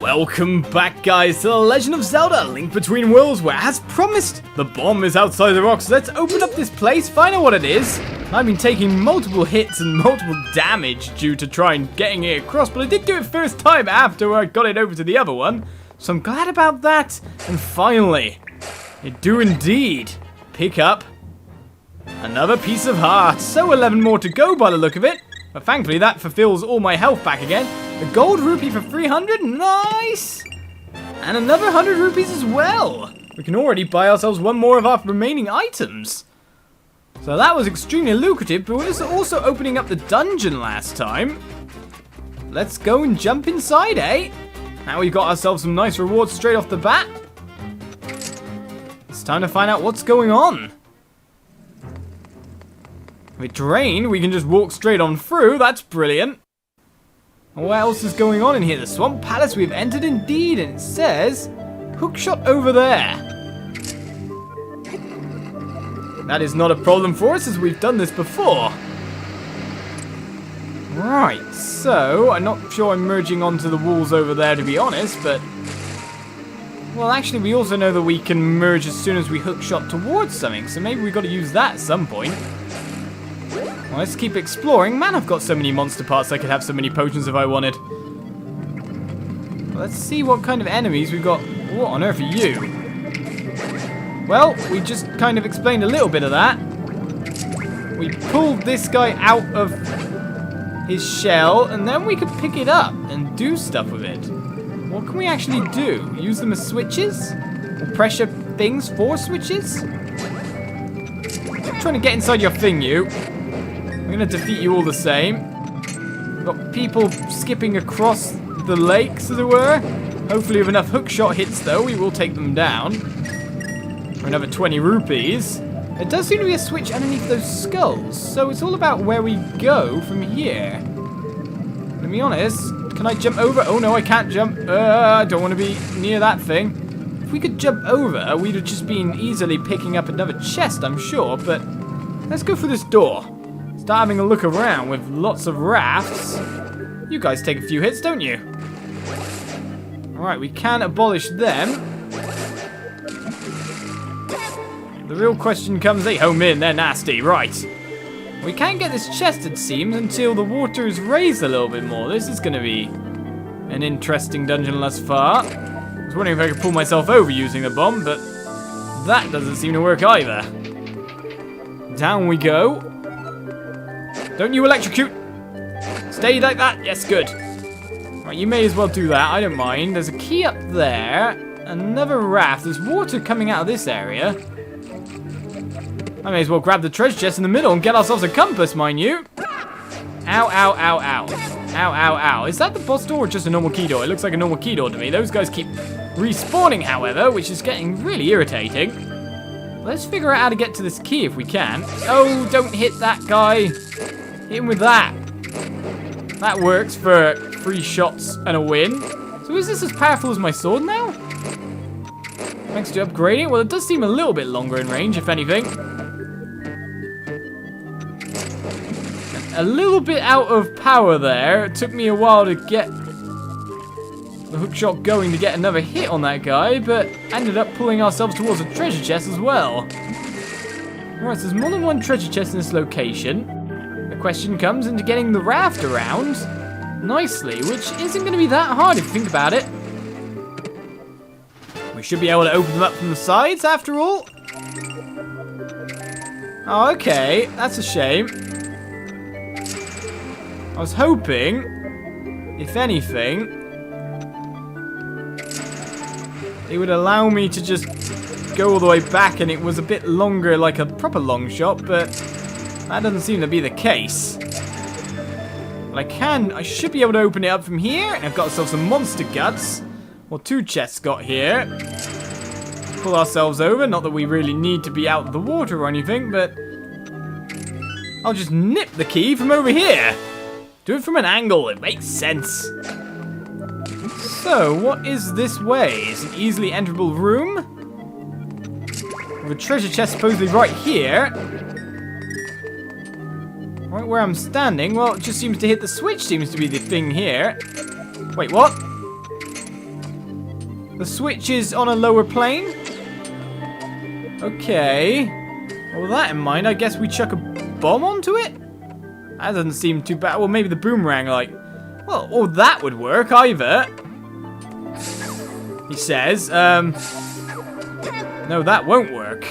Welcome back, guys, to The Legend of Zelda: Link Between Worlds, where, as promised, the bomb is outside the rocks. Let's open up this place, find out what it is. I've been taking multiple hits and multiple damage due to trying getting it across, but I did do it first time after I got it over to the other one. So I'm glad about that. And finally, it do indeed pick up another piece of heart. So 11 more to go by the look of it. But thankfully that fulfills all my health back again. A gold rupee for 300, nice! And another 100 rupees as well. We can already buy ourselves one more of our remaining items. So that was extremely lucrative, but we're also opening up the dungeon last time. Let's go and jump inside, eh? Now we've got ourselves some nice rewards straight off the bat. It's time to find out what's going on. If it drained, we can just walk straight on through. That's brilliant. What else is going on in here? The Swamp Palace we've entered indeed, and it says hookshot over there. That is not a problem for us as we've done this before. Right, so I'm not sure I'm merging onto the walls over there to be honest, but well, actually we also know that we can merge as soon as we hookshot towards something, so maybe we've got to use that at some point. Well, let's keep exploring. Man, I've got so many monster parts I could have so many potions if I wanted. Let's see what kind of enemies we've got. What on earth are you? Well, we just kind of explained a little bit of that. We pulled this guy out of his shell, and then we could pick it up and do stuff with it. What can we actually do? Use them as switches? Or pressure things for switches? I'm trying to get inside your thing, you. I'm going to defeat you all the same. Got people skipping across the lakes, as it were. Hopefully with enough hookshot hits, though, we will take them down. For another 20 rupees. There does seem to be a switch underneath those skulls, so it's all about where we go from here. To be honest, can I jump over? Oh no, I can't jump. I don't want to be near that thing. If we could jump over, we'd have just been easily picking up another chest, I'm sure, but let's go for this door. Start having a look around with lots of rafts. You guys take a few hits, don't you? Alright, we can abolish them. The real question comes, they home in, they're nasty, right. We can't get this chest, it seems, until the water is raised a little bit more. This is going to be an interesting dungeon thus far. I was wondering if I could pull myself over using the bomb, but that doesn't seem to work either. Down we go. Don't you electrocute! Stay like that! Yes, good. Right, you may as well do that, I don't mind. There's a key up there. Another raft. There's water coming out of this area. I may as well grab the treasure chest in the middle and get ourselves a compass, mind you. Ow, ow, ow, ow. Ow, ow, ow. Is that the boss door or just a normal key door? It looks like a normal key door to me. Those guys keep respawning, however, which is getting really irritating. Let's figure out how to get to this key if we can. Oh, don't hit that guy. Hit him with that. That works for 3 shots and a win. So is this as powerful as my sword now? Thanks to upgrading. Well, it does seem a little bit longer in range, if anything. A little bit out of power there. It took me a while to get the hookshot going to get another hit on that guy, but ended up pulling ourselves towards a treasure chest as well. Alright, so there's more than one treasure chest in this location. The question comes into getting the raft around nicely, which isn't going to be that hard if you think about it. We should be able to open them up from the sides after all. Oh, okay, that's a shame. I was hoping, if anything, it would allow me to just go all the way back and it was a bit longer, like a proper long shot, but that doesn't seem to be the case. But I should be able to open it up from here. And I've got ourselves some monster guts. Well, 2 chests got here. Pull ourselves over. Not that we really need to be out of the water or anything, but I'll just nip the key from over here. Do it from an angle. It makes sense. So, what is this way? It's an easily enterable room. With a treasure chest supposedly right here. Right where I'm standing, well, it just seems to hit the switch, seems to be the thing here. Wait, what? The switch is on a lower plane? Okay. Well, with that in mind, I guess we chuck a bomb onto it? That doesn't seem too bad. Well, maybe the boomerang, like... Well, or that would work, either. He says, No, that won't work.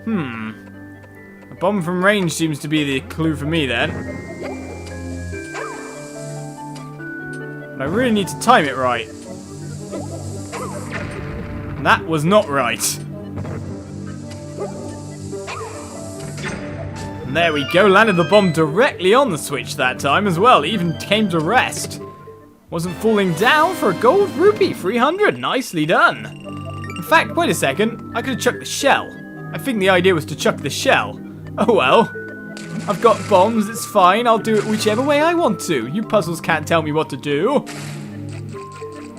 A bomb from range seems to be the clue for me, then. But I really need to time it right. And that was not right. And there we go, landed the bomb directly on the switch that time as well. It even came to rest. Wasn't falling down for a gold rupee, 300. Nicely done. In fact, wait a second. I could have chucked the shell. I think the idea was to chuck the shell. Oh well. I've got bombs, it's fine. I'll do it whichever way I want to. You puzzles can't tell me what to do.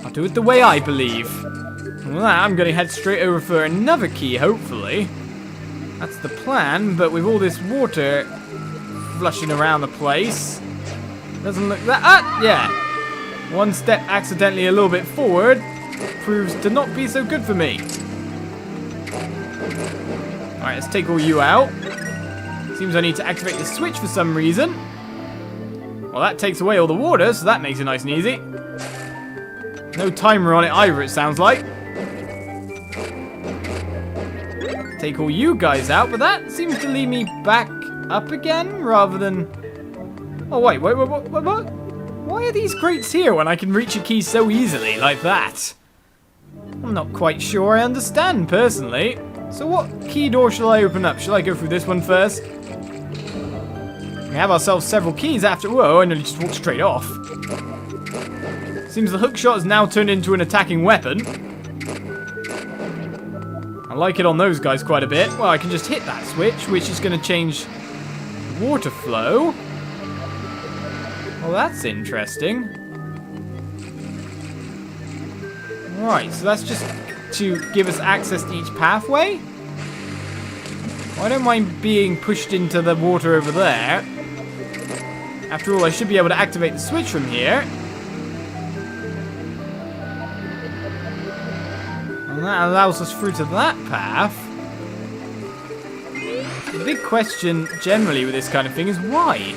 I'll do it the way I believe. And with that, I'm going to head straight over for another key, hopefully. That's the plan, but with all this water flushing around the place, doesn't look that... Ah, yeah. One step accidentally a little bit forward proves to not be so good for me. Alright, let's take all you out. Seems I need to activate the switch for some reason. Well, that takes away all the water, so that makes it nice and easy. No timer on it either, it sounds like. Take all you guys out, but that seems to lead me back up again, rather than... Oh, wait, what? Why are these grates here when I can reach a key so easily, like that? I'm not quite sure I understand, personally. So what key door shall I open up? Shall I go through this one first? We have ourselves several keys after... Whoa, I nearly just walked straight off. Seems the hookshot has now turned into an attacking weapon. I like it on those guys quite a bit. Well, I can just hit that switch, which is going to change water flow. Well, that's interesting. Right, so that's just to give us access to each pathway. Well, I don't mind being pushed into the water over there. After all, I should be able to activate the switch from here. And that allows us through to that path. The big question generally with this kind of thing is why?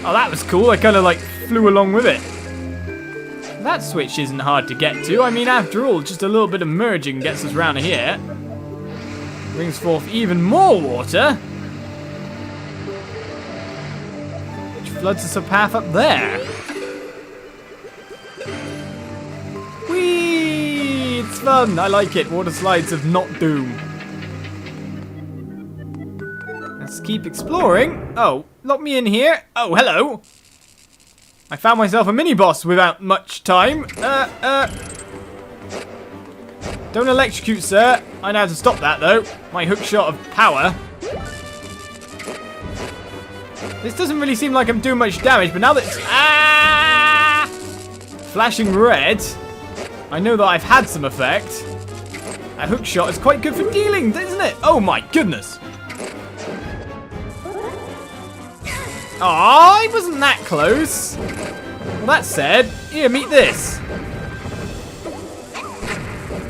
Oh, that was cool. I kind of like flew along with it. That switch isn't hard to get to. I mean, after all, just a little bit of merging gets us round here. Brings forth even more water. Which floods us a path up there. Whee! It's fun. I like it. Water slides of not doom. Let's keep exploring. Oh, lock me in here. Oh, hello. I found myself a mini-boss without much time. Don't electrocute, sir. I know how to stop that, though. My hook shot of power. This doesn't really seem like I'm doing much damage, but now that it's... Ah! Flashing red, I know that I've had some effect. That hook shot is quite good for dealing, isn't it? Oh, my goodness. Aw, I wasn't that close. Well, that said, here, meet this.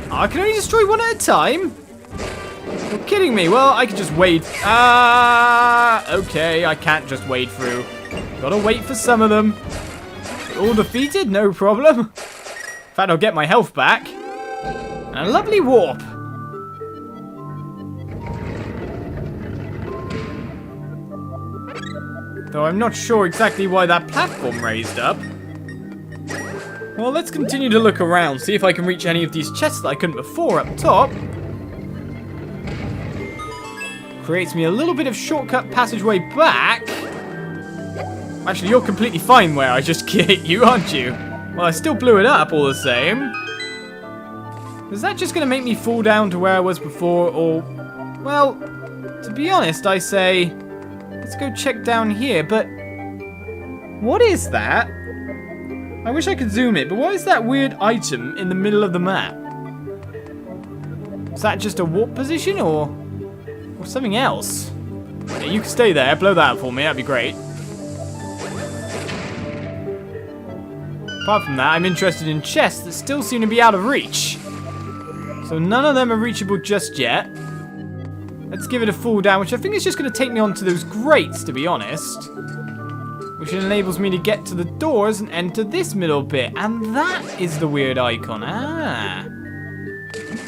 Oh, I can only destroy one at a time? You're kidding me. Well, I can just wade. Okay, I can't just wade through. Gotta wait for some of them. All defeated, no problem. In fact, I'll get my health back. And a lovely warp. Though I'm not sure exactly why that platform raised up. Well, let's continue to look around, see if I can reach any of these chests that I couldn't before up top. Creates me a little bit of shortcut passageway back. Actually, you're completely fine where I just hit you, aren't you? Well, I still blew it up all the same. Is that just going to make me fall down to where I was before, or... Well, to be honest, I say... Let's go check down here, but... What is that? I wish I could zoom it, but what is that weird item in the middle of the map? Is that just a warp position, or something else? Yeah, you can stay there, blow that up for me, that'd be great. Apart from that, I'm interested in chests that still seem to be out of reach. So none of them are reachable just yet. Let's give it a fall down, which I think is just going to take me onto those grates, to be honest. Which enables me to get to the doors and enter this middle bit. And that is the weird icon. Ah.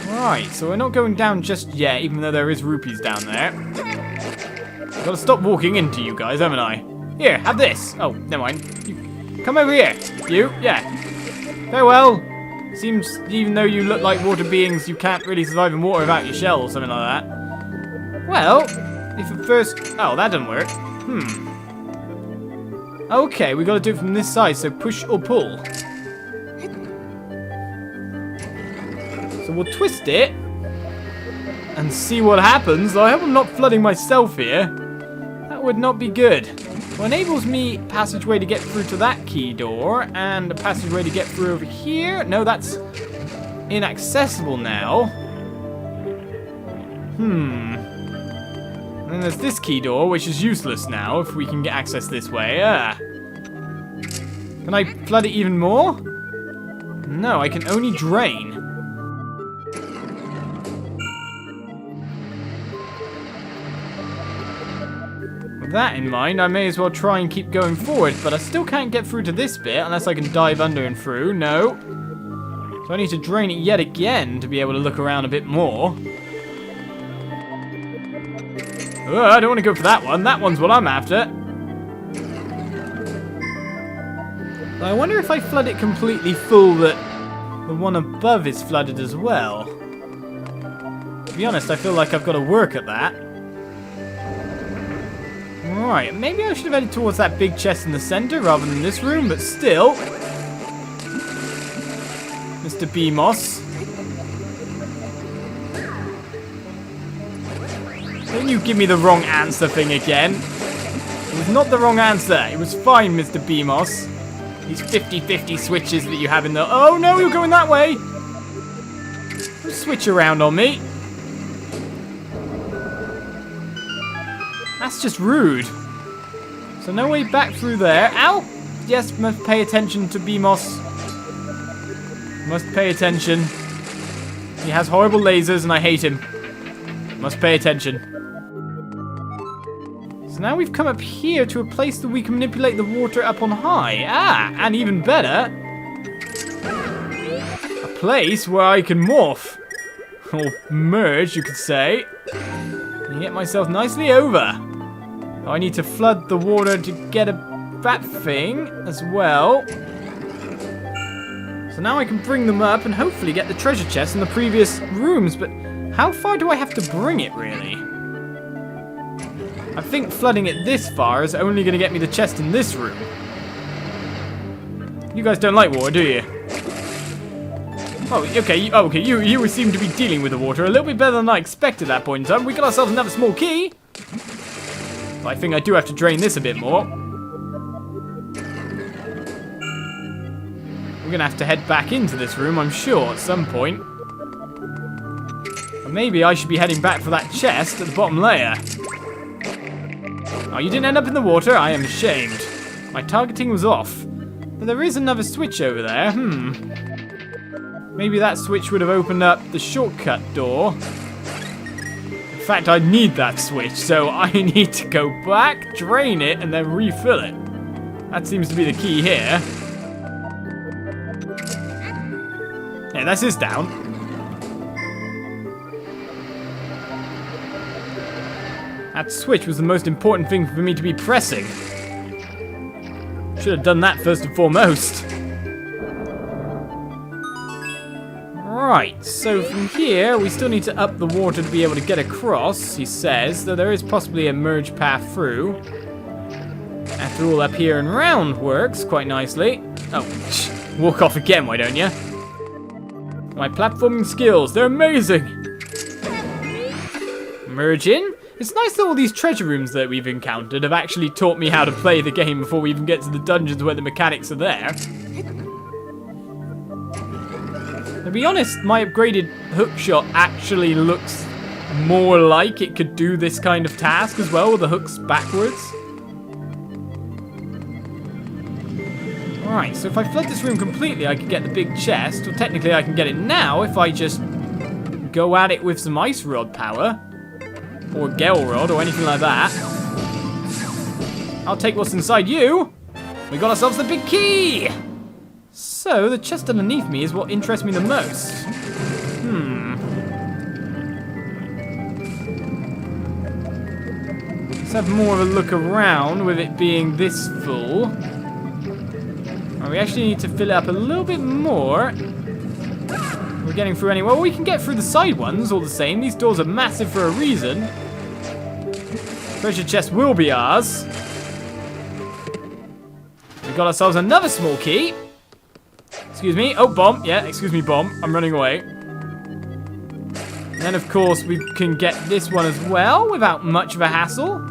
Right, so we're not going down just yet, even though there is rupees down there. I've got to stop walking into you guys, haven't I? Here, have this. Oh, never mind. You, come over here. You, yeah. Farewell. Seems, even though you look like water beings, you can't really survive in water without your shell or something like that. Well, if at first... Oh, that didn't work. Okay, we got to do it from this side, so push or pull. So we'll twist it and see what happens. I hope I'm not flooding myself here. That would not be good. Well, enables me passageway to get through to that key door and a passageway to get through over here. No, that's inaccessible now. And then there's this key door, which is useless now if we can get access this way. Can I flood it even more? No, I can only drain. With that in mind, I may as well try and keep going forward, but I still can't get through to this bit unless I can dive under and through. No. So I need to drain it yet again to be able to look around a bit more. Oh, I don't want to go for that one. That one's what I'm after. I wonder if I flood it completely full that the one above is flooded as well. To be honest, I feel like I've got to work at that. Right, maybe I should have headed towards that big chest in the center rather than this room, but still. Mr. BMOS. Don't you give me the wrong answer thing again. It was not the wrong answer. It was fine, Mr. BMOS. These 50-50 switches that you have in the... Oh, no, you're going that way. Don't switch around on me. That's just rude. So no way back through there. Ow! Yes, must pay attention to BMOS. Must pay attention. He has horrible lasers and I hate him. Must pay attention. So now we've come up here to a place that we can manipulate the water up on high. Ah, and even better, a place where I can morph. Or merge, you could say. And get myself nicely over. Oh, I need to flood the water to get that thing as well. So now I can bring them up and hopefully get the treasure chest in the previous rooms, but how far do I have to bring it, really? I think flooding it this far is only going to get me the chest in this room. You guys don't like water, do you? Oh, okay, you seem to be dealing with the water a little bit better than I expected at that point in time. We got ourselves another small key. But I think I do have to drain this a bit more. We're going to have to head back into this room, I'm sure, at some point. Or maybe I should be heading back for that chest at the bottom layer. Oh, you didn't end up in the water? I am ashamed. My targeting was off. But there is another switch over there. Maybe that switch would have opened up the shortcut door. In fact, I need that switch, so I need to go back, drain it, and then refill it. That seems to be the key here. Yeah, that's his down. That switch was the most important thing for me to be pressing. Should have done that first and foremost. Right, so from here, we still need to up the water to be able to get across, he says, though there is possibly a merge path through. After all, up here and round works quite nicely. Oh, walk off again, why don't you? My platforming skills, they're amazing! Merge in? It's nice that all these treasure rooms that we've encountered have actually taught me how to play the game before we even get to the dungeons where the mechanics are there. To be honest, my upgraded hookshot actually looks more like it could do this kind of task as well, with the hooks backwards. Alright, so if I flood this room completely, I can get the big chest. Well, technically I can get it now if I just go at it with some ice rod power. Or gale rod, or anything like that. I'll take what's inside you. We got ourselves the big key! So, the chest underneath me is what interests me the most. Let's have more of a look around with it being this full. We actually need to fill it up a little bit more. We're getting through anyway. Well, we can get through the side ones all the same. These doors are massive for a reason. Treasure chest will be ours. We got ourselves another small key. Excuse me. Oh, bomb. Yeah, excuse me, bomb. I'm running away. And then, of course, we can get this one as well without much of a hassle.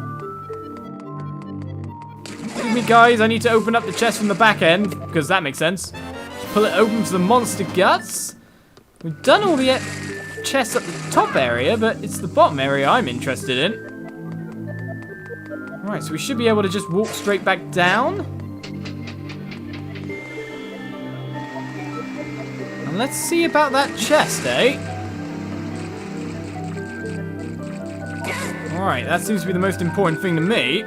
Excuse me, guys. I need to open up the chest from the back end, because that makes sense. Just pull it open for the monster guts. We've done all the chests at the top area, but it's the bottom area I'm interested in. Alright, so we should be able to just walk straight back down. And let's see about that chest, eh? Alright, that seems to be the most important thing to me.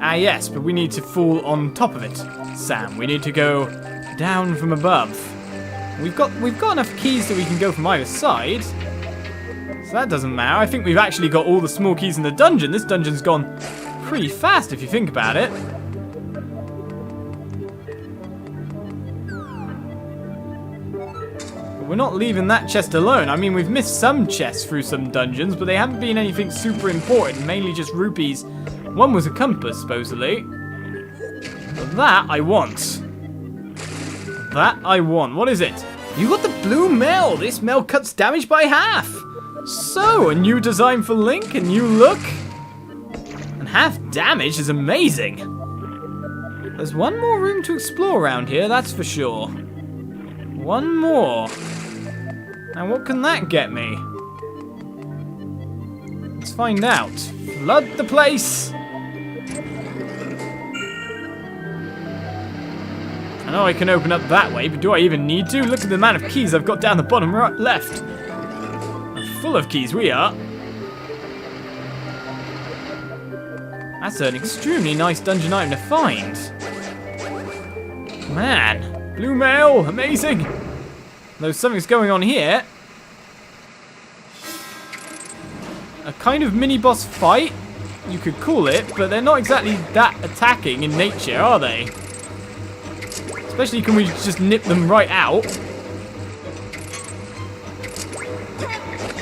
Ah, yes, but we need to fall on top of it, Sam. We need to go down from above. We've got enough keys that we can go from either side. So that doesn't matter. I think we've actually got all the small keys in the dungeon. This dungeon's gone pretty fast if you think about it. But we're not leaving that chest alone. I mean, we've missed some chests through some dungeons, but they haven't been anything super important. Mainly just rupees. One was a compass, supposedly. But that I want. That I want. What is it? You got the blue mail. This mail cuts damage by half. So, a new design for Link, a new look. And half damage is amazing. There's one more room to explore around here, that's for sure. One more. Now, what can that get me? Let's find out. Flood the place. I know I can open up that way, but do I even need to? Look at the amount of keys I've got down the bottom right left. Full of keys we are. That's an extremely nice dungeon item to find. Man, blue mail, amazing. Though something's going on here. A kind of mini-boss fight, you could call it, but they're not exactly that attacking in nature, are they? Especially can we just nip them right out.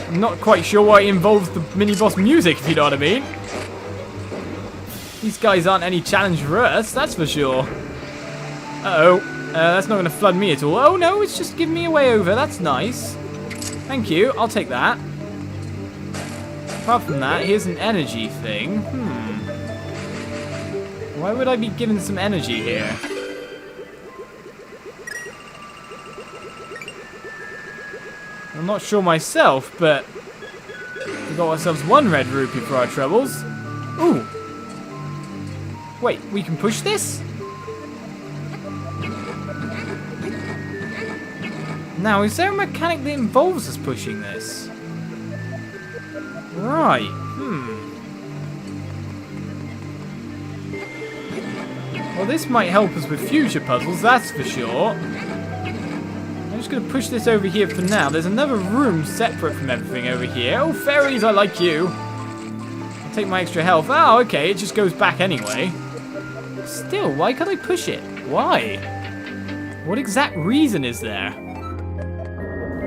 I'm not quite sure why it involves the mini-boss music, if you know what I mean. These guys aren't any challenge for us, that's for sure. Uh-oh. That's not going to flood me at all. Oh, no, it's just giving me a way over. That's nice. Thank you. I'll take that. Apart from that, here's an energy thing. Why would I be given some energy here? I'm not sure myself, but we got ourselves one red rupee for our troubles. Ooh. Wait, we can push this? Now, is there a mechanic that involves us pushing this? Right, Well, this might help us with future puzzles, that's for sure. I'm just going to push this over here for now. There's another room separate from everything over here. Oh, fairies, I like you. I'll take my extra health. Oh, okay, it just goes back anyway. Still, why can't I push it? Why? What exact reason is there?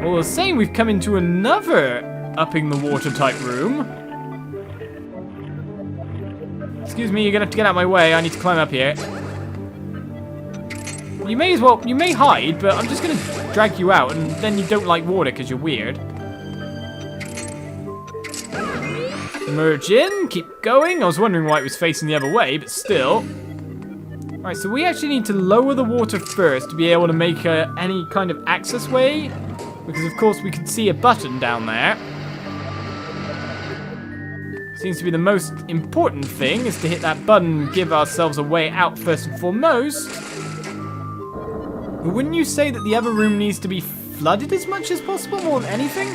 Well, they're saying we've come into another upping the water type room. Excuse me, you're going to have to get out of my way. I need to climb up here. You may as well, you may hide, but I'm just going to drag you out, and then you don't like water because you're weird. Merge in, keep going. I was wondering why it was facing the other way, but still. Alright, so we actually need to lower the water first to be able to make any kind of access way. Because, of course, we can see a button down there. Seems to be the most important thing, is to hit that button and give ourselves a way out first and foremost. But wouldn't you say that the other room needs to be flooded as much as possible, more than anything?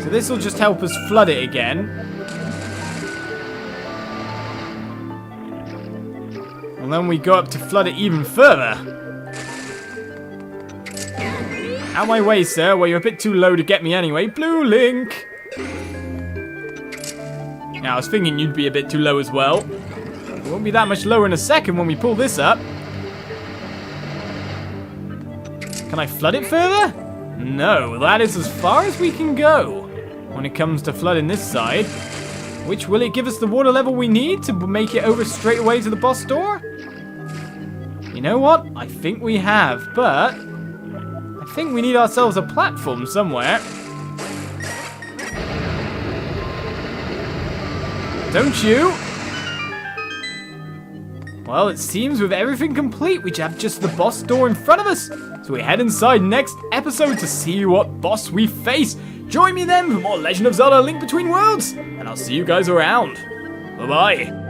So this will just help us flood it again. And then we go up to flood it even further. Out my way, sir. Well, you're a bit too low to get me anyway. Blue Link! Now, I was thinking you'd be a bit too low as well. It won't be that much lower in a second when we pull this up. Can I flood it further? No, that is as far as we can go when it comes to flooding this side. Which, will it give us the water level we need to make it over straight away to the boss door? You know what? I think we have, but I think we need ourselves a platform somewhere. Don't you? Well, it seems with everything complete, we have just the boss door in front of us. So we head inside next episode to see what boss we face. Join me then for more Legend of Zelda: Link Between Worlds, and I'll see you guys around. Bye-bye.